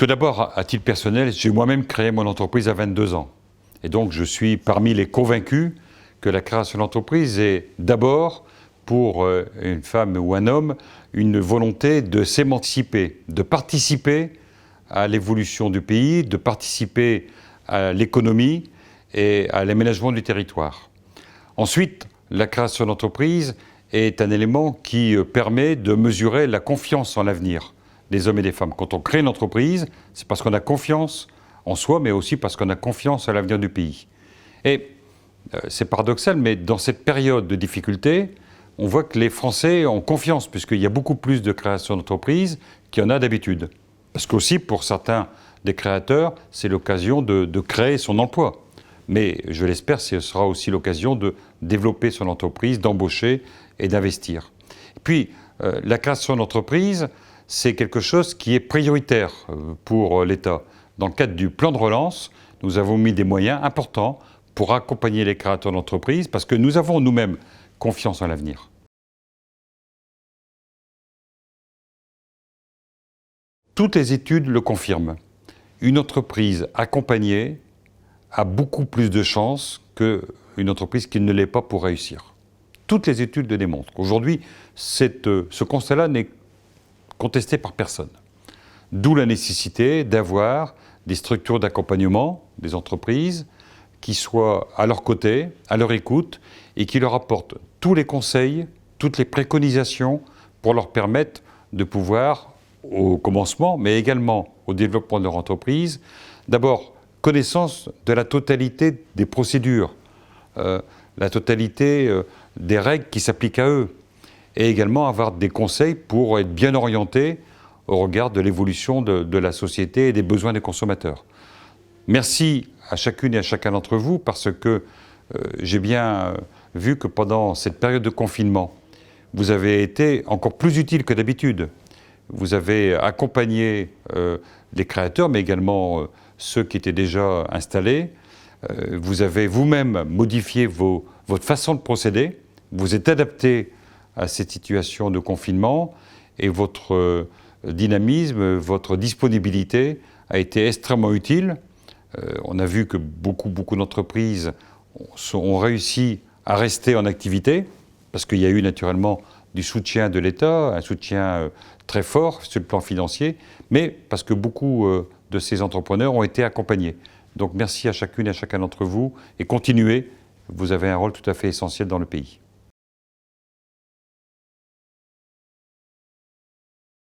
Tout d'abord, à titre personnel, j'ai moi-même créé mon entreprise à 22 ans. Et donc, je suis parmi les convaincus que la création d'entreprise est d'abord, pour une femme ou un homme, une volonté de s'émanciper, de participer à l'évolution du pays, de participer à l'économie et à l'aménagement du territoire. Ensuite, la création d'entreprise est un élément qui permet de mesurer la confiance en l'avenir des hommes et des femmes. Quand on crée une entreprise, c'est parce qu'on a confiance en soi, mais aussi parce qu'on a confiance à l'avenir du pays. Et c'est paradoxal, mais dans cette période de difficulté, on voit que les Français ont confiance, puisqu'il y a beaucoup plus de création d'entreprises qu'il y en a d'habitude. Parce qu'aussi, pour certains des créateurs, c'est l'occasion de créer son emploi. Mais je l'espère, ce sera aussi l'occasion de développer son entreprise, d'embaucher et d'investir. Et puis, la création d'entreprise, c'est quelque chose qui est prioritaire pour l'État. Dans le cadre du plan de relance, nous avons mis des moyens importants pour accompagner les créateurs d'entreprises parce que nous avons nous-mêmes confiance en l'avenir. Toutes les études le confirment. Une entreprise accompagnée a beaucoup plus de chances qu'une entreprise qui ne l'est pas pour réussir. Toutes les études le démontrent. Aujourd'hui, ce constat-là n'est contesté par personne. D'où la nécessité d'avoir des structures d'accompagnement des entreprises qui soient à leur côté, à leur écoute, et qui leur apportent tous les conseils, toutes les préconisations pour leur permettre de pouvoir, au commencement, mais également au développement de leur entreprise, d'abord connaissance de la totalité des procédures, la totalité des règles qui s'appliquent à eux, et également avoir des conseils pour être bien orientés au regard de l'évolution de la société et des besoins des consommateurs. Merci à chacune et à chacun d'entre vous parce que j'ai bien vu que pendant cette période de confinement, vous avez été encore plus utile que d'habitude. Vous avez accompagné les créateurs, mais également ceux qui étaient déjà installés. Vous avez vous-même modifié votre façon de procéder. Vous êtes adapté à cette situation de confinement et votre dynamisme, votre disponibilité a été extrêmement utile. On a vu que beaucoup d'entreprises ont réussi à rester en activité parce qu'il y a eu naturellement du soutien de l'État, un soutien très fort sur le plan financier, mais parce que beaucoup de ces entrepreneurs ont été accompagnés. Donc merci à chacune et à chacun d'entre vous et continuez, vous avez un rôle tout à fait essentiel dans le pays.